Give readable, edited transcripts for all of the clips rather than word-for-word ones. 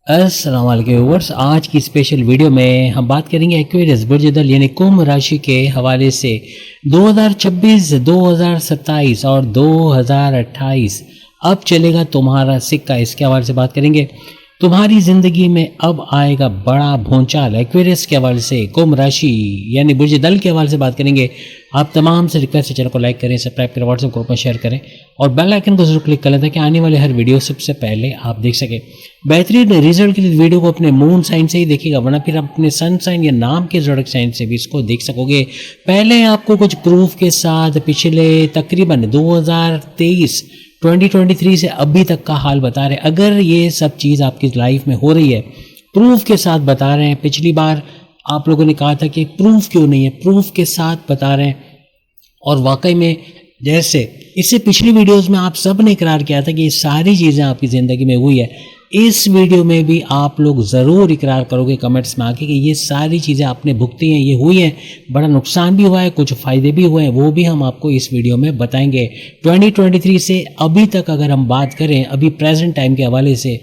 अस्सलाम वालेकुम व्यूअर्स। आज की स्पेशल वीडियो में हम बात करेंगे एक्वेरियस बुर्ज दल यानी कुंभ राशि के हवाले से 2026, 2027 और 2028 अब चलेगा तुम्हारा सिक्का। इसके हवाले से बात करेंगे। तुम्हारी ज़िंदगी में अब आएगा बड़ा भूचाल। एक्वेरियस के हवाले से, कुंभ राशि यानी बुर्ज दल के हवाले से बात करेंगे। आप तमाम से रिक्वेस्ट है, चैनल को लाइक करें, सब्सक्राइब करें, व्हाट्सएप ग्रुप में शेयर करें और बेल आइकन को जरूर क्लिक कर लें ताकि आने वाले हर वीडियो सबसे पहले आप देख सकें। बेहतरीन रिजल्ट के लिए वीडियो को अपने मून साइन से ही देखिएगा, वरना फिर आप अपने सन साइन या नाम के ज़ोडिएक साइन से भी इसको देख सकोगे। पहले आपको कुछ प्रूफ के साथ पिछले तकरीबन 2023 से अभी तक का हाल बता रहे हैं। अगर ये सब चीज़ आपकी लाइफ में हो रही है, प्रूफ के साथ बता रहे हैं। पिछली बार आप लोगों ने कहा था कि प्रूफ क्यों नहीं है, प्रूफ के साथ बता रहे हैं। और वाकई में जैसे इससे पिछली वीडियोस में आप सब ने इकरार किया था कि ये सारी चीज़ें आपकी ज़िंदगी में हुई है, इस वीडियो में भी आप लोग ज़रूर इकरार करोगे कमेंट्स में आके कि ये सारी चीज़ें आपने भुगती हैं, ये हुई हैं, बड़ा नुकसान भी हुआ है, कुछ फ़ायदे भी हुए हैं, वो भी हम आपको इस वीडियो में बताएंगे। 2023 से अभी तक अगर हम बात करें, अभी प्रेजेंट टाइम के हवाले से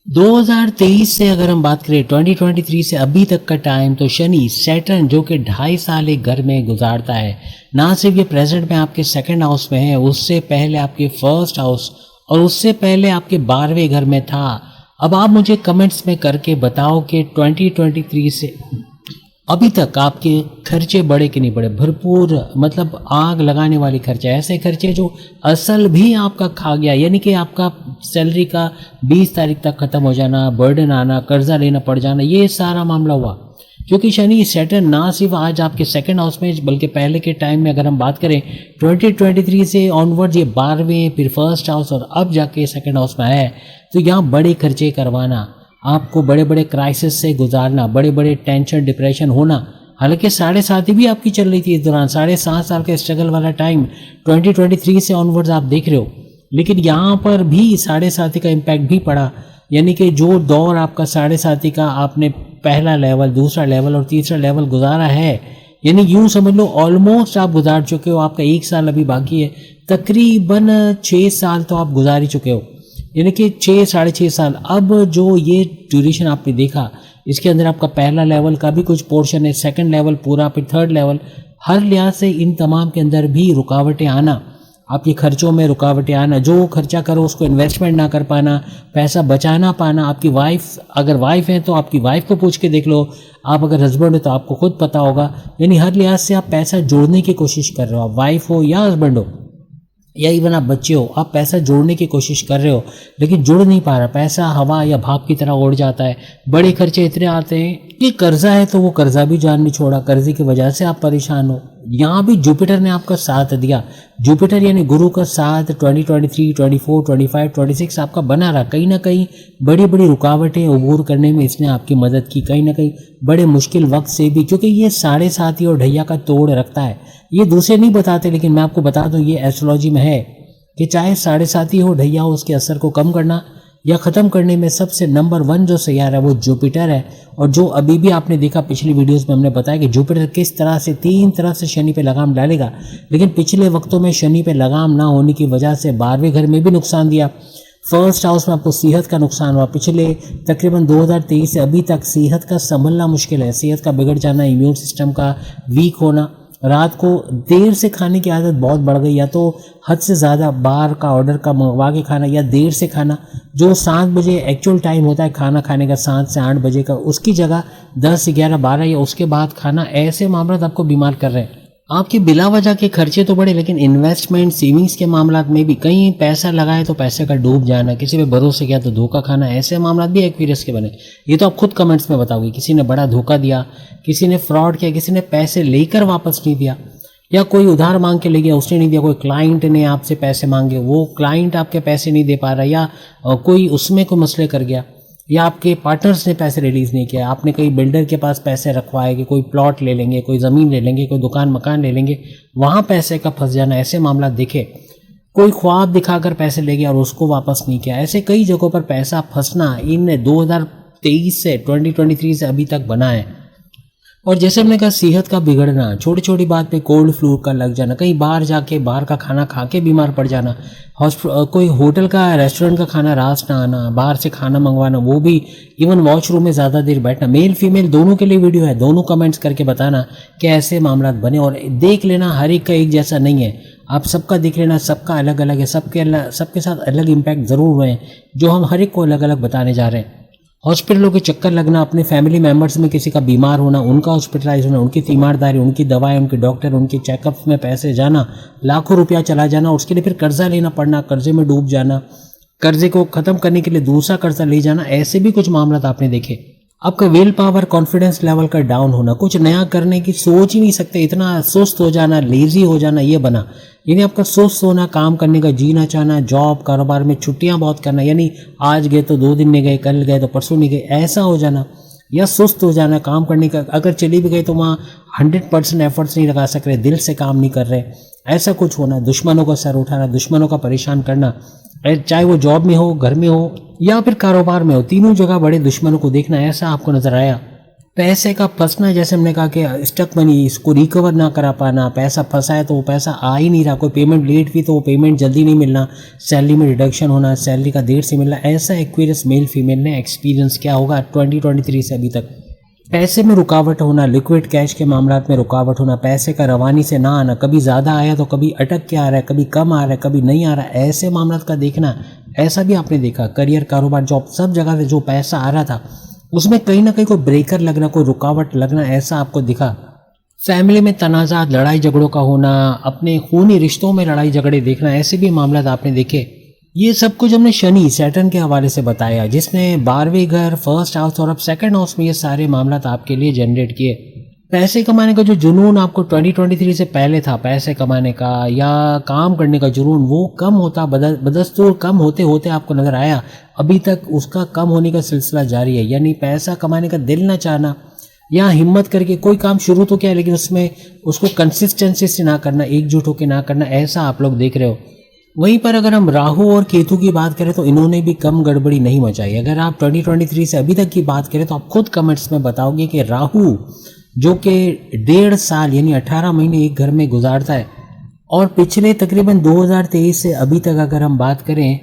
2023 से अगर हम बात करें 2023 से अभी तक का टाइम, तो शनि सैटर्न जो कि 2.5 साल एक घर में गुजारता है, ना सिर्फ ये प्रेजेंट में आपके सेकंड हाउस में है, उससे पहले आपके फर्स्ट हाउस और उससे पहले आपके 12वें घर में था। अब आप मुझे कमेंट्स में करके बताओ कि 2023 से अभी तक आपके खर्चे बढ़े कि नहीं बढ़े। भरपूर, मतलब आग लगाने वाले खर्चे, ऐसे खर्चे जो असल भी आपका खा गया, यानी कि आपका सैलरी का 20 तारीख तक ख़त्म हो जाना, बर्डन आना, कर्जा लेना पड़ जाना, ये सारा मामला हुआ। क्योंकि शनि सैटर्न ना सिर्फ आज आपके सेकंड हाउस में, बल्कि पहले के टाइम में अगर हम बात करें 2023 से ऑनवर्ड ये 12वें, फिर फर्स्ट हाउस और अब जाके सेकंड हाउस में है, तो यहाँ बड़े खर्चे करवाना, आपको बड़े बड़े क्राइसिस से गुजारना, बड़े बड़े टेंशन, डिप्रेशन होना। हालांकि 7.5 भी आपकी चल रही थी इस दौरान, 7.5 साल का स्ट्रगल वाला टाइम 2023 से ऑनवर्ड्स आप देख रहे हो, लेकिन यहाँ पर भी 7.5 का इम्पैक्ट भी पड़ा। यानी कि जो दौर आपका 7.5 का, आपने पहला लेवल, दूसरा लेवल और तीसरा लेवल गुजारा है, यानी यूँ समझ लो ऑलमोस्ट आप गुजार चुके हो। आपका 1 साल अभी बाकी है, तकरीबन 6 साल तो आप गुजार ही चुके हो, यानी कि 6-6.5 साल। अब जो ये ड्यूरेशन आपने देखा, इसके अंदर आपका पहला लेवल का भी कुछ पोर्शन है, सेकंड लेवल पूरा, फिर थर्ड लेवल, हर लिहाज से इन तमाम के अंदर भी रुकावटें आना, आपके खर्चों में रुकावटें आना, जो खर्चा करो उसको इन्वेस्टमेंट ना कर पाना, पैसा बचाना पाना। आपकी वाइफ, अगर वाइफ है तो आपकी वाइफ को पूछ के देख लो, आप अगर हस्बैंड हो तो आपको खुद पता होगा। यानी हर लिहाज से आप पैसा जोड़ने की कोशिश कर रहे हो, आप वाइफ हो या हस्बैंड हो या इवन आप बच्चे हो, आप पैसा जोड़ने की कोशिश कर रहे हो लेकिन जुड़ नहीं पा रहा। पैसा हवा या भाप की तरह उड़ जाता है, बड़े खर्चे इतने आते हैं कि कर्जा है तो वो कर्जा भी जान नहीं छोड़ा, कर्जे की वजह से आप परेशान हो। यहाँ भी जुपिटर ने आपका साथ दिया, जुपिटर यानी गुरु का साथ 2023, 24, 25, 26 आपका बना रहा। कहीं ना कहीं बड़ी बड़ी रुकावटें अबूर करने में इसने आपकी मदद की, कहीं ना कहीं बड़े मुश्किल वक्त से भी, क्योंकि ये 7.5 और ढैया का तोड़ रखता है। ये दूसरे नहीं बताते, लेकिन मैं आपको बता दूं, ये एस्ट्रोलॉजी में है कि चाहे 7.5 हो, ढैया हो, उसके असर को कम करना या ख़त्म करने में सबसे नंबर 1 जो सैयारा है वो जुपिटर है। और जो अभी भी आपने देखा पिछली वीडियोस में हमने बताया कि जुपिटर किस तरह से 3 तरह से शनि पे लगाम डालेगा, लेकिन पिछले वक्तों में शनि पे लगाम ना होने की वजह से 12वें घर में भी नुकसान दिया। फर्स्ट हाउस में आपको सेहत का नुकसान हुआ। पिछले तकरीबन 2023 से अभी तक सेहत का संभलना मुश्किल है, सेहत का बिगड़ जाना, इम्यून सिस्टम का वीक होना, रात को देर से खाने की आदत बहुत बढ़ गई, या तो हद से ज़्यादा बाहर का ऑर्डर का मंगवा के खाना या देर से खाना। जो 7 बजे एक्चुअल टाइम होता है खाना खाने का, 7 से 8 बजे का, उसकी जगह 10, 11, 12 या उसके बाद खाना, ऐसे मामला आपको बीमार कर रहे हैं। आपके बिला वजह के खर्चे तो बढ़े, लेकिन इन्वेस्टमेंट, सेविंग्स के मामला में भी कहीं पैसा लगाए तो पैसे का डूब जाना, किसी पे भरोसे किया तो धोखा खाना, ऐसे मामला भी एक्वेरियस के बने। ये तो आप खुद कमेंट्स में बताओगे, किसी ने बड़ा धोखा दिया, किसी ने फ्रॉड किया, किसी ने पैसे लेकर वापस नहीं दिया, या कोई उधार मांग के ले गया, उसने नहीं दिया, कोई क्लाइंट ने आपसे पैसे मांगे, वो क्लाइंट आपके पैसे नहीं दे पा रहा, या कोई उसमें कोई मसले कर गया, या आपके पार्टनर्स ने पैसे रिलीज़ नहीं किया, आपने कई बिल्डर के पास पैसे रखवाए कि कोई प्लॉट ले लेंगे, कोई ज़मीन ले लेंगे, कोई दुकान मकान ले लेंगे, वहाँ पैसे का फंस जाना, ऐसे मामला देखे। कोई ख्वाब दिखाकर पैसे ले गया और उसको वापस नहीं किया, ऐसे कई जगहों पर पैसा फंसना इन 2023 से 2023 से अभी तक बना है। और जैसे हमने कहा सेहत का बिगड़ना, छोटी छोटी बात पे कोल्ड फ्लू का लग जाना, कहीं बाहर जाके बाहर का खाना खा के बीमार पड़ जाना, कोई होटल का रेस्टोरेंट का खाना रास ना आना, बाहर से खाना मंगवाना, वो भी इवन वॉशरूम में ज़्यादा देर बैठना। मेल फीमेल दोनों के लिए वीडियो है, दोनों कमेंट्स करके बताना कि ऐसे मामला बने। और देख लेना हर एक का एक जैसा नहीं है, आप सबका देख लेना, सबका अलग अलग है, सबके साथ अलग इम्पैक्ट ज़रूर हुए हैं जो हम हर एक को अलग अलग बताने जा रहे हैं। हॉस्पिटलों के चक्कर लगना, अपने फैमिली मेम्बर्स में किसी का बीमार होना, उनका हॉस्पिटलाइज होना, उनकी तीमारदारी, उनकी दवाएं, उनके डॉक्टर, उनके चेकअप्स में पैसे जाना, लाखों रुपया चला जाना, उसके लिए फिर कर्जा लेना पड़ना, कर्जे में डूब जाना, कर्जे को ख़त्म करने के लिए दूसरा कर्जा ले जाना, ऐसे भी कुछ मामला आपने देखे। आपका विल पावर, कॉन्फिडेंस लेवल का डाउन होना, कुछ नया करने की सोच ही नहीं सकते, इतना सुस्त हो जाना, लेजी हो जाना, ये बना। यानी आपका सुस्त होना, काम करने का जी ना चाहना, जॉब कारोबार में छुट्टियां बहुत करना, यानी आज गए तो 2 दिन नहीं गए, कल गए तो परसों नहीं गए, ऐसा हो जाना। या सुस्त हो जाना काम करने का, अगर चली भी गई तो वहाँ 100% एफर्ट्स नहीं लगा सक रहे, दिल से काम नहीं कर रहे, ऐसा कुछ होना। दुश्मनों का सर उठाना, दुश्मनों का परेशान करना, चाहे वो जॉब में हो, घर में हो या फिर कारोबार में हो, तीनों जगह बड़े दुश्मनों को देखना, ऐसा आपको नजर आया। पैसे का फंसना, जैसे हमने कहा कि स्टक मनी, इसको रिकवर ना करा पाना, पैसा फंसा है तो वो पैसा आ ही नहीं रहा, कोई पेमेंट लेट भी तो वो पेमेंट जल्दी नहीं मिलना, सैलरी में रिडक्शन होना, सैलरी का देर से मिलना, ऐसा एक्वेरियस मेल फीमेल ने एक्सपीरियंस किया होगा 2023 से अभी तक। पैसे में रुकावट होना, लिक्विड कैश के मामला में रुकावट होना, पैसे का रवानी से ना आना, कभी ज़्यादा आया तो कभी अटक के आ रहा है, कभी कम आ रहा है, कभी नहीं आ रहा है, ऐसे मामला का देखना, ऐसा भी आपने देखा। करियर, कारोबार, जॉब, सब जगह से जो पैसा आ रहा था उसमें कहीं ना कहीं कोई ब्रेकर लगना, कोई रुकावट लगना, ऐसा आपको दिखा। फैमिली में तनाज़ात, लड़ाई झगड़ों का होना, अपने खूनी रिश्तों में लड़ाई झगड़े देखना, ऐसे भी मामला आपने देखे। ये सब कुछ हमने शनि, सैटर्न के हवाले से बताया, जिसने 12वें घर, फर्स्ट हाउस और अब सेकंड हाउस में ये सारे मामला आपके लिए जनरेट किए। पैसे कमाने का जो जुनून आपको 2023 से पहले था, पैसे कमाने का या काम करने का जुनून, वो कम होता, बदस्तूर कम होते होते आपको नजर आया। अभी तक उसका कम होने का सिलसिला जारी है। यानी पैसा कमाने का दिल ना चाहना, या हिम्मत करके कोई काम शुरू तो किया लेकिन उसमें उसको कंसिस्टेंसी से ना करना, एकजुट होकर ना करना, ऐसा आप लोग देख रहे हो। वहीं पर अगर हम राहु और केतु की बात करें तो इन्होंने भी कम गड़बड़ी नहीं मचाई। अगर आप 2023 से अभी तक की बात करें तो आप खुद कमेंट्स में बताओगे कि राहु जो कि 1.5 साल यानी 18 महीने एक घर में गुजारता है, और पिछले तकरीबन 2023 से अभी तक अगर हम बात करें,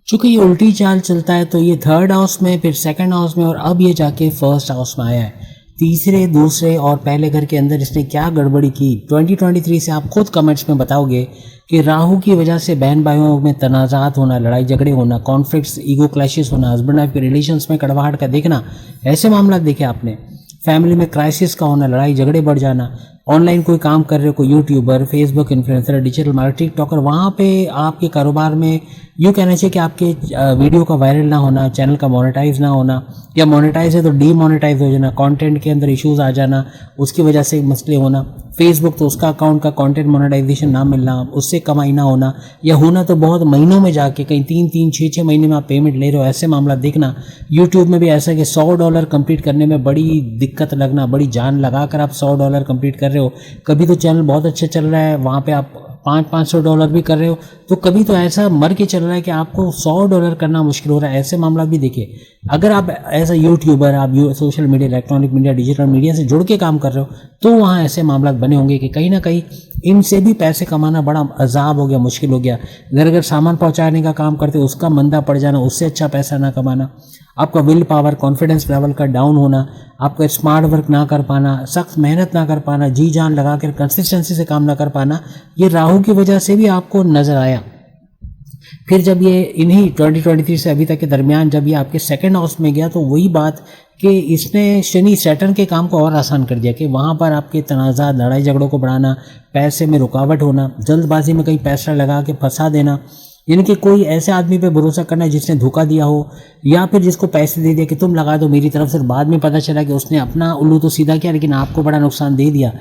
चूंकि ये उल्टी चाल चलता है तो ये 3rd हाउस में, फिर 2nd हाउस में, और अब ये जाके 1st हाउस में आया है। तीसरे, दूसरे और पहले घर के अंदर इसने क्या गड़बड़ी की 2023 से आप खुद कमेंट्स में बताओगे कि राहु की वजह से बहन भाइयों में तनाज़ात होना, लड़ाई झगड़े होना, कॉन्फ्लिक्ट्स, ईगो क्लैशेस होना, हस्बैंड वाइफ के रिलेशंस में कड़वाहट का देखना, ऐसे मामला देखे आपने। फैमिली में क्राइसिस का होना, लड़ाई झगड़े बढ़ जाना, ऑनलाइन कोई काम कर रहे हो, कोई YouTuber, Facebook influencer, digital marketing TikToker, वहाँ पे आपके कारोबार में यूँ कहना चाहिए कि आपके वीडियो का वायरल ना होना, चैनल का मोनेटाइज ना होना, या मोनेटाइज है तो डीमोनेटाइज हो जाना, कंटेंट के अंदर इश्यूज आ जाना, उसकी वजह से मसले होना। फेसबुक तो उसका अकाउंट का कंटेंट मोनेटाइजेशन ना मिलना, उससे कमाई ना होना, या होना तो बहुत महीनों में जाके, कहीं 3-3, 6-6 महीने में आप पेमेंट ले रहे हो, ऐसे मामला देखना। यूट्यूब में भी ऐसा है कि $100 कंप्लीट करने में बड़ी दिक्कत लगना, बड़ी जान लगा कर आप $100 कंप्लीट कर रहे हो। कभी तो चैनल बहुत अच्छा चल रहा है, वहाँ पे आप $500-500 भी कर रहे हो, तो कभी तो ऐसा मर के चल रहा है कि आपको $100 करना मुश्किल हो रहा है। ऐसे मामला भी देखिए। अगर आप एज अ यूट्यूबर, आप social media, electronic media, digital media से जुड़ के काम कर रहे हो, तो वहाँ ऐसे मामला बने होंगे कि कहीं ना कहीं इनसे भी पैसे कमाना बड़ा अजाब हो गया, मुश्किल हो गया। अगर सामान पहुँचाने का काम करते हो, उसका मंदा पड़ जाना, उससे अच्छा पैसा ना कमाना, आपका विल पावर, कॉन्फिडेंस लेवल का डाउन होना, आपका स्मार्ट वर्क ना कर पाना, सख्त मेहनत ना कर पाना, जी जान लगा कर कंसिस्टेंसी से काम ना कर पाना, ये राहु की वजह से भी आपको नजर आया। फिर जब ये इन्हीं 2023 से अभी तक के दरमियान जब ये आपके 2nd हाउस में गया, तो वही बात कि इसने शनि सैटर्न के काम को और आसान कर दिया कि वहाँ पर आपके तनाज़ात, लड़ाई झगड़ों को बढ़ाना, पैसे में रुकावट होना, जल्दबाजी में कहीं पैसा लगा के फंसा देना, यानी कि कोई ऐसे आदमी पे भरोसा करना जिसने धोखा दिया हो, या फिर जिसको पैसे दे दिया कि तुम लगा दो मेरी तरफ से, बाद में पता चला कि उसने अपना उल्लू तो सीधा किया लेकिन आपको बड़ा नुकसान दे दिया।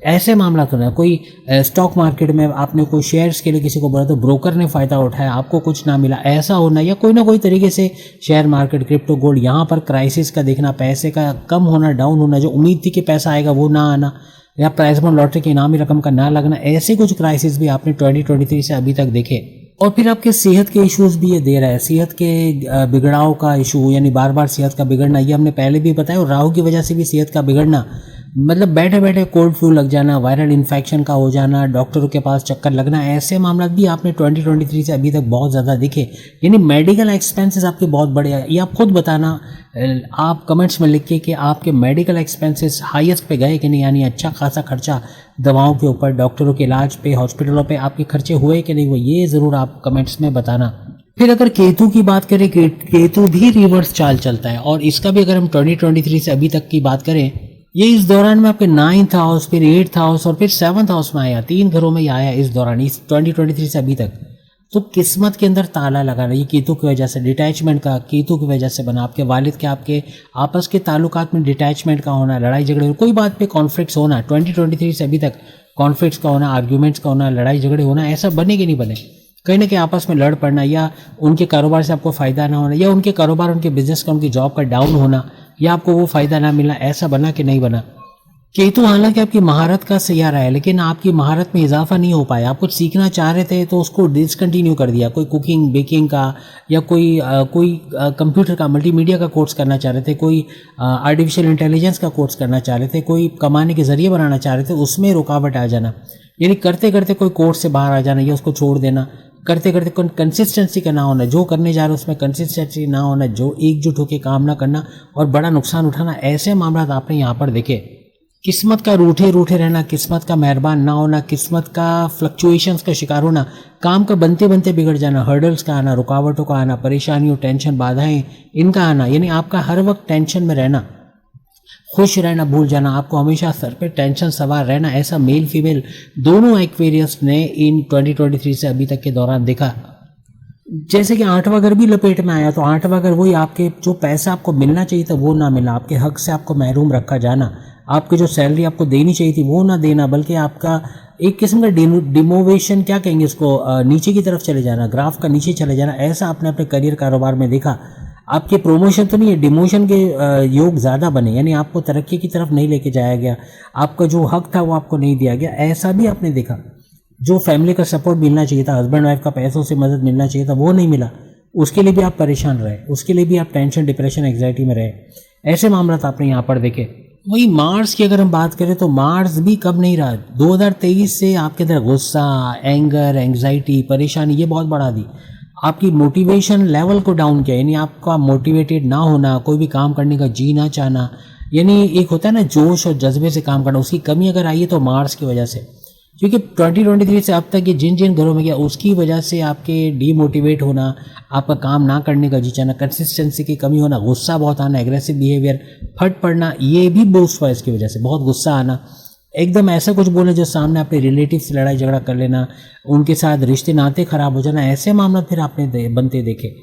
ऐसे मामला तो ना, कोई स्टॉक मार्केट में आपने कोई शेयर्स के लिए किसी को बोला तो ब्रोकर ने फ़ायदा उठाया, आपको कुछ ना मिला, ऐसा होना, या कोई ना कोई तरीके से शेयर मार्केट, क्रिप्टो, गोल्ड, यहाँ पर क्राइसिस का देखना, पैसे का कम होना, डाउन होना, जो उम्मीद थी कि पैसा आएगा वो ना आना, या प्राइस बॉन्ड लॉटरी के इनामी रकम का ना लगना, ऐसे कुछ क्राइसिस भी आपने 2023 से अभी तक देखे। और फिर आपके सेहत के इश्यूज भी ये दे रहा है, सेहत के बिगड़ाव का इशू, यानी बार बार सेहत का बिगड़ना, ये हमने पहले भी बताया, और राहु की वजह से भी सेहत का बिगड़ना, मतलब बैठे बैठे कोल्ड फ्लू लग जाना, वायरल इन्फेक्शन का हो जाना, डॉक्टरों के पास चक्कर लगना, ऐसे मामला भी आपने 2023 से अभी तक बहुत ज़्यादा दिखे। यानी मेडिकल एक्सपेंसेस आपके बहुत बड़े हैं। ये आप खुद बताना, आप कमेंट्स में लिख के कि आपके मेडिकल एक्सपेंसेस हाईएस्ट पे गए कि नहीं, यानी अच्छा खासा खर्चा दवाओं के ऊपर, डॉक्टरों के इलाज पे, हॉस्पिटलों पे आपके खर्चे हुए कि नहीं हुए, ये ज़रूर आप कमेंट्स में बताना। फिर अगर केतु की बात करें, केतु भी रिवर्स चाल चलता है, और इसका भी अगर हम 2023 से अभी तक की बात करें, ये इस दौरान में आपके 9th हाउस, फिर 8th हाउस और फिर 7th हाउस में आया, 3 घरों में ही आया इस दौरान, इस 2023 से अभी तक। तो किस्मत के अंदर ताला लगा रहा है, ये केतु की वजह से, डिटैचमेंट का केतु की वजह से बना। आपके वालिद के आपके आपस के ताल्लुकात में डिटैचमेंट का होना, लड़ाई झगड़े, कोई बात पे कॉन्फ्लिक्ट्स होना, 2023 से अभी तक कॉन्फ्लिक्ट्स का होना, आर्ग्यूमेंट्स का होना, लड़ाई झगड़े होना, ऐसा बने कि नहीं बने, कहीं ना कहीं आपस में लड़ पड़ना, या उनके कारोबार से आपको फ़ायदा ना होना, या उनके कारोबार, उनके बिजनेस का, उनकी जॉब का डाउन होना, या आपको वो फ़ायदा ना मिलना, ऐसा बना कि नहीं बना। केतु हालांकि आपकी महारत का सैयारा है, लेकिन आपकी महारत में इजाफा नहीं हो पाया। आप कुछ सीखना चाह रहे थे तो उसको डिसकंटिन्यू कर दिया। कोई कुकिंग बेकिंग का, या कोई कंप्यूटर का, मल्टीमीडिया का कोर्स करना चाह रहे थे, कोई आर्टिफिशियल इंटेलिजेंस का कोर्स करना चाह रहे थे, कोई कमाने के जरिए बनाना चाह रहे थे, उसमें रुकावट आ जाना, यानी करते करते कोई कोर्स से बाहर आ जाना या उसको छोड़ देना, करते करते कंसिस्टेंसी का ना होना, जो करने जा रहे हो उसमें कंसिस्टेंसी ना होना, जो एकजुट होकर काम ना करना और बड़ा नुकसान उठाना, ऐसे मामला आपने यहाँ पर देखे। किस्मत का रूठे रूठे रहना, किस्मत का मेहरबान ना होना, किस्मत का फ्लक्चुएशंस का शिकार होना, काम का बनते बनते बिगड़ जाना, हर्डल्स का आना, रुकावटों का आना, परेशानियों, टेंशन, बाधाएं, इनका आना, यानी आपका हर वक्त टेंशन में रहना, खुश रहना भूल जाना, आपको हमेशा सर पे टेंशन सवार रहना, ऐसा मेल फीमेल दोनों एक्वेरियस ने इन 2023 से अभी तक के दौरान देखा। जैसे कि 8वां घर भी लपेट में आया, तो 8वां घर वही, आपके जो पैसा आपको मिलना चाहिए था वो ना मिला, आपके हक से आपको महरूम रखा जाना, आपकी जो सैलरी आपको देनी चाहिए थी वो ना देना, बल्कि आपका एक किस्म का डिमोवेशन, क्या कहेंगे इसको, नीचे की तरफ चले जाना, ग्राफ का नीचे चले जाना, ऐसा आपने अपने करियर कारोबार में देखा। आपके प्रमोशन तो नहीं है, डिमोशन के योग ज़्यादा बने, यानी आपको तरक्की की तरफ नहीं लेके जाया गया, आपका जो हक था वो आपको नहीं दिया गया, ऐसा भी आपने देखा। जो फैमिली का सपोर्ट मिलना चाहिए था, हस्बैंड वाइफ का पैसों से मदद मिलना चाहिए था, वो नहीं मिला, उसके लिए भी आप परेशान रहे, उसके लिए भी आप टेंशन, डिप्रेशन, एंग्जाइटी में रहे, ऐसे मामला आपने यहाँ पर देखे। वही मार्स की अगर हम बात करें तो मार्स भी कब नहीं रहा, 2023 से आपके अंदर गुस्सा, एंगर, एंग्जाइटी, परेशानी, ये बहुत बढ़ा दी, आपकी मोटिवेशन लेवल को डाउन किया, यानी आपका मोटिवेटेड ना होना, कोई भी काम करने का जी ना चाहना, यानी एक होता है ना जोश और जज्बे से काम करना, उसकी कमी अगर आई है तो मार्स की वजह से, क्योंकि 2023 से अब तक ये जिन जिन घरों में गया उसकी वजह से आपके डीमोटिवेट होना, आपका काम ना करने का जी चाहना, कंसिस्टेंसी की कमी होना, गुस्सा बहुत आना, एग्रेसिव बिहेवियर, फट पड़ना, ये भी बूस्ट हुआ इसकी वजह से, बहुत गुस्सा आना, एकदम ऐसा कुछ बोले जो सामने अपने रिलेटिव से लड़ाई झगड़ा कर लेना, उनके साथ रिश्ते नाते खराब हो जाना, ऐसे मामला फिर आपने बनते देखे।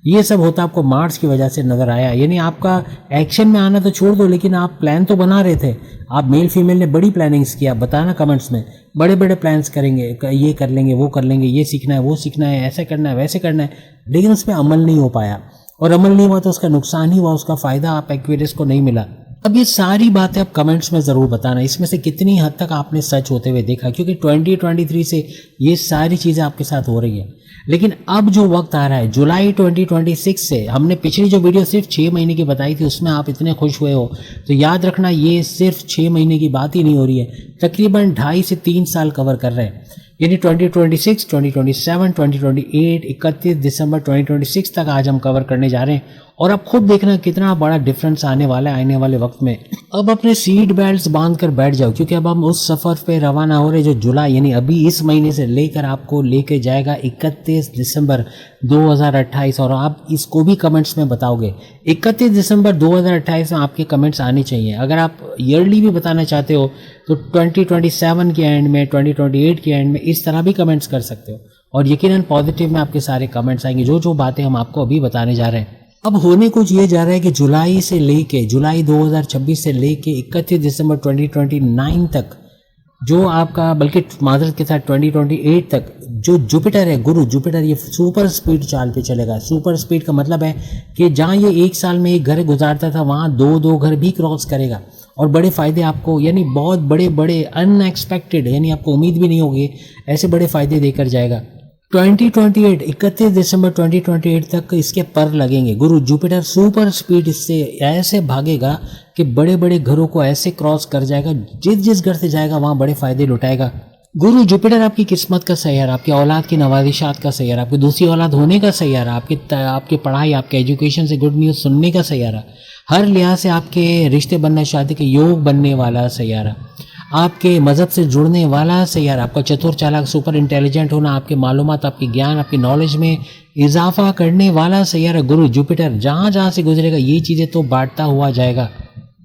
ये सब होता आपको मार्स की वजह से नजर आया, यानी आपका एक्शन में आना तो छोड़ दो, लेकिन आप प्लान तो बना रहे थे, आप मेल फीमेल ने बड़ी प्लानिंग्स किया, बताना कमेंट्स में, बड़े बड़े प्लान्स करेंगे, ये कर लेंगे, वो कर लेंगे, ये सीखना है, वो सीखना है, ऐसे करना है, वैसे करना है, लेकिन उसमें अमल नहीं हो पाया, और अमल नहीं हुआ तो उसका नुकसान ही हुआ, उसका फ़ायदा आप एक्वेरियस को नहीं मिला। अब ये सारी बातें आप कमेंट्स में ज़रूर बताना, इसमें से कितनी हद तक आपने सच होते हुए देखा, क्योंकि 2023 से ये सारी चीज़ें आपके साथ हो रही हैं। लेकिन अब जो वक्त आ रहा है जुलाई 2026 से, हमने पिछली जो वीडियो सिर्फ 6 महीने की बताई थी उसमें आप इतने खुश हुए हो, तो याद रखना ये सिर्फ 6 महीने की बात ही नहीं हो रही है, तकरीबन 2.5 से 3 साल कवर कर रहे हैं, यानी 2026, 2027, 2028, 31 दिसंबर 2026 तक आज हम कवर करने जा रहे हैं, और अब खुद देखना कितना बड़ा डिफरेंस आने वाला है आने वाले वक्त में। अब अपने सीट बेल्ट्स बांध कर बैठ जाओ, क्योंकि अब हम उस सफ़र पे रवाना हो रहे जो जुलाई, यानी अभी इस महीने से लेकर आपको लेके जाएगा 31 दिसंबर 2028, और आप इसको भी कमेंट्स में बताओगे। 31 दिसंबर 2028 में आपके कमेंट्स आने चाहिए। अगर आप ईयरली भी बताना चाहते हो तो 2027 के एंड में, 2028 के एंड में, इस तरह भी कमेंट्स कर सकते हो, और यकीनन पॉजिटिव में आपके सारे कमेंट्स आएंगे, जो जो बातें हम आपको अभी बताने जा रहे हैं। अब होने कुछ ये जा रहा है कि जुलाई 2026 से लेके 31 दिसंबर 2029 तक, जो आपका, बल्कि मादरत के साथ 2028 तक, जो जुपिटर है, गुरु जुपिटर, ये सुपर स्पीड चाल पे चलेगा। सुपर स्पीड का मतलब है कि जहाँ ये एक साल में एक घर गुजारता था, वहाँ 2 घर भी क्रॉस करेगा, और बड़े फ़ायदे आपको, यानी बहुत बड़े बड़े अनएक्सपेक्टेड, यानी आपको उम्मीद भी नहीं होगी, ऐसे बड़े फ़ायदे देकर जाएगा। 2028 31 दिसंबर 2028 तक इसके पर लगेंगे। गुरु जुपिटर सुपर स्पीड इससे ऐसे भागेगा कि बड़े बड़े घरों को ऐसे क्रॉस कर जाएगा, जिस जिस घर से जाएगा वहां बड़े फायदे लुटाएगा। गुरु जुपिटर आपकी किस्मत का सैयारा, आपकी औलाद की नवाजिशात का सैयारा, आपकी दूसरी औलाद होने का सैयारा, आपकी पढ़ाई, आपके एजुकेशन से गुड न्यूज़ सुनने का सैयारा, हर लिहाज से आपके रिश्ते बनना, शादी के योग बनने वाला सैयारा, आपके मज़हब से जुड़ने वाला सैयारा, आपका चतुर चालाक सुपर इंटेलिजेंट होना, आपके मालूमात, आपकी ज्ञान, आपकी नॉलेज में इजाफा करने वाला सैयारा गुरु जुपिटर जहाँ जहाँ से गुजरेगा ये चीज़ें तो बांटता हुआ जाएगा।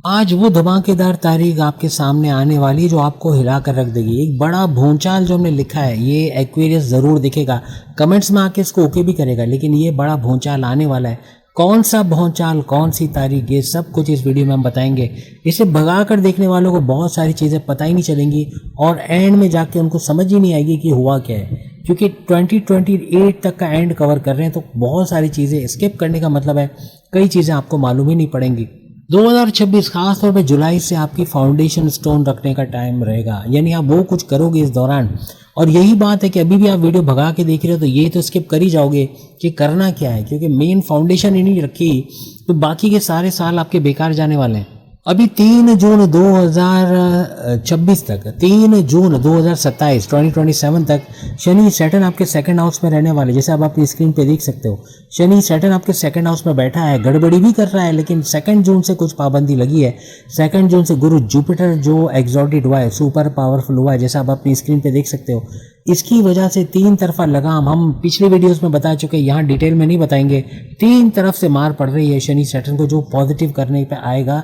आज वो धमाकेदार तारीख आपके सामने आने वाली है जो आपको हिला कर रख देगी। एक बड़ा भूचाल जो हमने लिखा है ये एक्वेरियस ज़रूर दिखेगा, कमेंट्स में आके इसको ओके भी करेगा, लेकिन ये बड़ा भूचाल आने वाला है। कौन सा भौचाल, कौन सी तारीख, ये सब कुछ इस वीडियो में हम बताएंगे। इसे भगा कर देखने वालों को बहुत सारी चीज़ें पता ही नहीं चलेंगी और एंड में जाके उनको समझ ही नहीं आएगी कि हुआ क्या है, क्योंकि 2028 तक का एंड कवर कर रहे हैं तो बहुत सारी चीज़ें स्किप करने का मतलब है कई चीज़ें आपको मालूम ही नहीं पड़ेंगी। 2026 खास तौर पे जुलाई से आपकी फाउंडेशन स्टोन रखने का टाइम रहेगा, यानी आप वो कुछ करोगे इस दौरान। और यही बात है कि अभी भी आप वीडियो भगा के देख रहे हो तो ये तो स्किप कर ही जाओगे कि करना क्या है, क्योंकि मेन फाउंडेशन ही नहीं रखी तो बाकी के सारे साल आपके बेकार जाने वाले हैं। अभी 3 जून 2026 तक, 3 जून 2027 2027 तक शनि सैटर्न आपके सेकंड हाउस में रहने वाले, जैसे आप अपनी स्क्रीन पे देख सकते हो। शनि सैटर्न आपके सेकंड हाउस में बैठा है, गड़बड़ी भी कर रहा है, लेकिन 2 जून से कुछ पाबंदी लगी है। 2 जून से गुरु जुपिटर जो एग्जॉल्टेड हुआ है, सुपर पावरफुल हुआ है, जैसा आप अपनी स्क्रीन पे देख सकते हो। इसकी वजह से 3 तरफा लगाम हम पिछले वीडियोस में बता चुके हैं, यहाँ डिटेल में नहीं बताएंगे। 3 तरफ से मार पड़ रही है शनि सैटर्न को, जो पॉजिटिव करने पे आएगा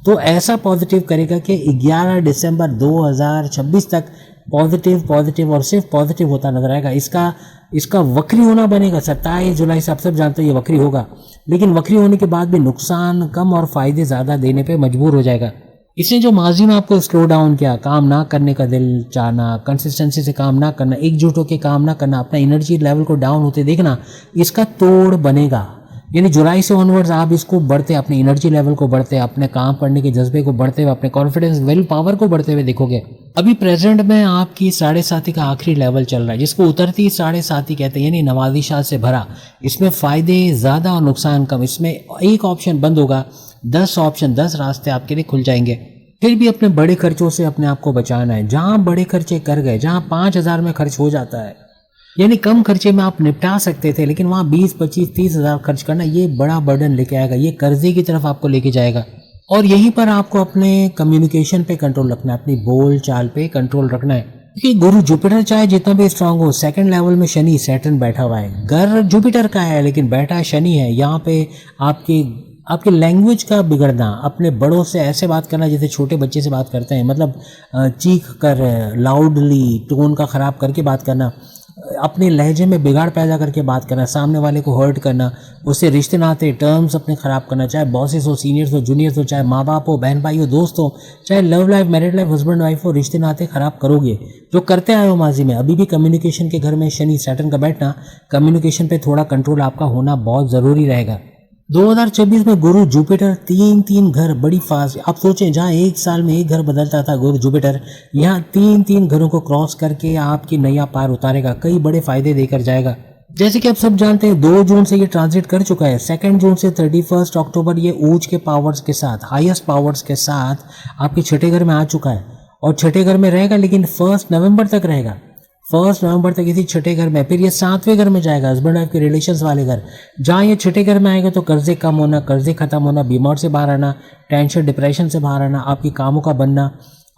तो ऐसा पॉजिटिव करेगा कि 11 दिसंबर 2026 तक पॉजिटिव और सिर्फ पॉजिटिव होता नजर आएगा। इसका वक्री होना बनेगा। 27 जुलाई से आप सब जानते हो ये वक्री होगा, लेकिन वक्री होने के बाद भी नुकसान कम और फायदे ज़्यादा देने पे मजबूर हो जाएगा। इसने जो माजी में आपको स्लो डाउन किया, काम ना करने का दिल चाहना, कंसिस्टेंसी से काम ना करना, एकजुट होकर काम ना करना, अपना एनर्जी लेवल को डाउन होते देखना, इसका तोड़ बनेगा। यानी जुलाई से ऑनवर्ड्स आप इसको बढ़ते, अपने एनर्जी लेवल को बढ़ते, अपने काम पढ़ने के जज्बे को बढ़ते हुए, अपने कॉन्फिडेंस विल पावर को बढ़ते हुए देखोगे। अभी प्रेजेंट में आपकी 7.5 का आखिरी लेवल चल रहा है, जिसको उतरती 7.5 कहते हैं, यानी नवाजिशात से भरा। इसमें फ़ायदे ज़्यादा और नुकसान कम। इसमें एक ऑप्शन बंद होगा, 10 रास्ते आपके लिए खुल जाएंगे। फिर भी अपने बड़े खर्चों से अपने आप को बचाना है। जहाँ बड़े खर्चे कर गए, जहाँ 5,000 में खर्च हो जाता है, यानी कम खर्चे में आप निपटा सकते थे, लेकिन वहाँ 20, 25, 30 हज़ार खर्च करना ये बड़ा बर्डन लेके आएगा, ये कर्जे की तरफ आपको लेके जाएगा। और यहीं पर आपको अपने कम्युनिकेशन पे कंट्रोल रखना है, अपनी बोल चाल पे कंट्रोल रखना है, क्योंकि गुरु जुपिटर चाहे जितना भी स्ट्रांग हो, सेकंड लेवल में शनि सैटर्न बैठा हुआ है। घर जुपिटर का है लेकिन बैठा शनि है। यहाँ पे आपकी लैंग्वेज का बिगड़ना, अपने बड़ों से ऐसे बात करना जैसे छोटे बच्चे से बात करते हैं, मतलब चीख कर, लाउडली, टोन का ख़राब करके बात करना, अपने लहजे में बिगाड़ पैदा करके बात करना, सामने वाले को हर्ट करना, उससे रिश्ते नाते टर्म्स अपने ख़राब करना, चाहे बॉसेस हो, सीनियर्स हो, जूनियर्स हो, चाहे माँ बाप हो, बहन भाई हो, दोस्त हो, चाहे love life, married life, husband wife हो, रिश्ते नाते ख़राब करोगे जो करते आए हो माजी में। अभी भी कम्युनिकेशन के घर में शनि सैटर्न का बैठना, कम्युनिकेशन पे थोड़ा कंट्रोल आपका होना बहुत ज़रूरी रहेगा। 2026 में गुरु जुपिटर 3 घर बड़ी फास्ट। आप सोचें, जहाँ एक साल में एक घर बदलता था गुरु जुपिटर, यहाँ 3 घरों को क्रॉस करके आपकी नैया पार उतारेगा, कई बड़े फायदे देकर जाएगा। जैसे कि आप सब जानते हैं 2 जून से ये ट्रांजिट कर चुका है। 2 जून से 31 अक्टूबर ये ऊंच के पावर्स के साथ, हाईएस्ट पावर्स के साथ आपके छठे घर में आ चुका है और छठे घर में रहेगा, लेकिन 1 नवंबर तक रहेगा। 1 नवंबर तक इसी छठे घर में, फिर ये 7वें घर में जाएगा, हस्बैंड वाइफ के रिलेशंस वाले घर। जहाँ ये छठे घर में आएगा तो कर्जे कम होना, कर्जे खत्म होना, बीमार से बाहर आना, टेंशन डिप्रेशन से बाहर आना, आपकी कामों का बनना,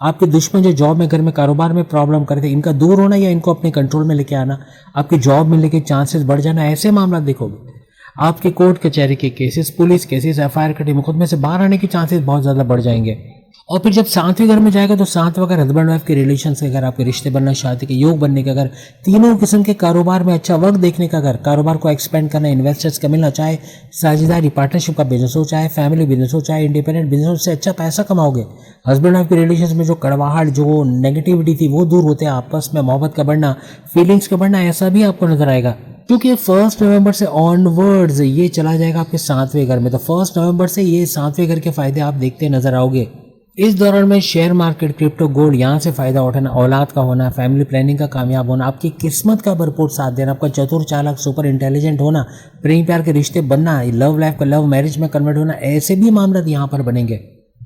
आपके दुश्मन जो जॉब में, घर में, कारोबार में प्रॉब्लम करते इनका दूर होना या इनको अपने कंट्रोल में लेके आना, आपकी जॉब मिलने के चांसेस बढ़ जाना, ऐसे मामला देखोगे। आपके कोर्ट कचहरी के केसेस, पुलिस केसेस, FIR कटे मुकदमे से बाहर आने के चांसेस बहुत ज़्यादा बढ़ जाएंगे। और फिर जब 7वें घर में जाएगा तो 7वां घर हस्बैंड वाइफ के रिलेशन के घर, आपके रिश्ते बनना, शादी के योग बनने का घर, तीनों किस्म के कारोबार में अच्छा वक्त देखने का घर, कारोबार को एक्सपेंड करना, इन्वेस्टर्स का मिलना, चाहे साझेदारी पार्टनरशिप का बिजनेस हो, चाहे फैमिली बिजनेस हो, चाहे इंडिपेंडेंट बिजनेस हो, से अच्छा पैसा कमाओगे। हस्बैंड वाइफ के रिलेशन में जो कड़वाहट, जो नेगेटिविटी थी वो दूर होते हैं, आपस में मोहब्बत का बढ़ना, फीलिंग्स का बढ़ना, ऐसा भी आपको नजर आएगा। क्योंकि 1 नवंबर से ऑनवर्ड्स ये चला जाएगा आपके 7वें घर में, तो 1 नवंबर से ये 7वें घर के फायदे आप देखते नजर आओगे। इस दौरान में शेयर मार्केट, क्रिप्टो, गोल्ड, यहाँ से फायदा उठाना, औलाद का होना, फैमिली प्लानिंग का कामयाब होना, आपकी किस्मत का भरपूर साथ देना, आपका चतुर चालाक सुपर इंटेलिजेंट होना, प्रेम प्यार के रिश्ते बनना, लव लाइफ का लव मैरिज में कन्वर्ट होना, ऐसे भी मामला यहाँ पर बनेंगे।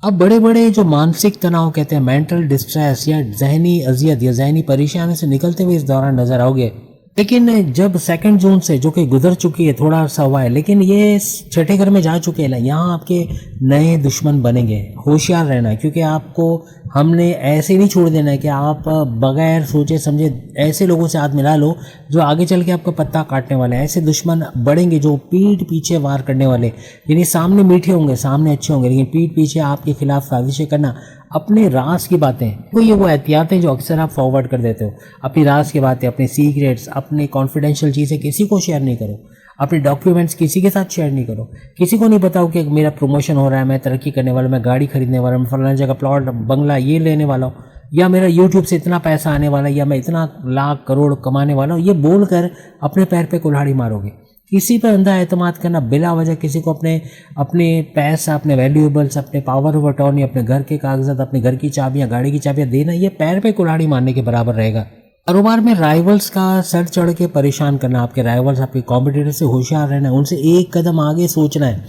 अब बड़े बड़े जो मानसिक तनाव कहते हैं, मेंटल डिस्ट्रेस या जहनी अजियत या जहनी परेशानी से निकलते हुए इस दौरान नजर आओगे। लेकिन जब 2 जून से, जो कि गुजर चुकी है, थोड़ा सा हुआ है, लेकिन ये छठे घर में जा चुके हैं, यहाँ आपके नए दुश्मन बनेंगे। होशियार रहना है, क्योंकि आपको हमने ऐसे नहीं छोड़ देना है कि आप बगैर सोचे समझे ऐसे लोगों से हाथ मिला लो जो आगे चल के आपका पत्ता काटने वाले हैं। ऐसे दुश्मन बढ़ेंगे जो पीठ पीछे वार करने वाले, यानी सामने मीठे होंगे, सामने अच्छे होंगे, लेकिन पीठ पीछे आपके खिलाफ साजिशें करना, अपने राज की बातें, वो एहतियातें जो अक्सर आप फॉरवर्ड कर देते हो, अपनी राज की बातें, अपने सीक्रेट्स, अपने कॉन्फिडेंशियल चीज़ें किसी को शेयर नहीं करो, अपने डॉक्यूमेंट्स किसी के साथ शेयर नहीं करो, किसी को नहीं बताओ कि मेरा प्रमोशन हो रहा है, मैं तरक्की करने वाला हूँ, मैं गाड़ी खरीदने वाला हूँ, फलाना जगह प्लॉट बंगला ये लेने वाला हूँ, या मेरा यूट्यूब से इतना पैसा आने वाला है, या मैं इतना लाख करोड़ कमाने वाला हूँ, ये बोलकर अपने पैर पे कुल्हाड़ी मारोगे। किसी पर अंधा एतमाद करना, बिला वजह किसी को अपने पैसा, अपने वैल्यूएबल्स, अपने पावर ऑफ अटॉर्नी, अपने घर के कागजात, अपने घर की चाबियां, गाड़ी की चाबियां देना, ये पैर पे कुल्हाड़ी मारने के बराबर रहेगा। कारोबार में राइवल्स का सर चढ़ के परेशान करना, आपके राइवल्स, आपके कॉम्पिटिटर से होशियार रहना है, उनसे एक कदम आगे सोचना है,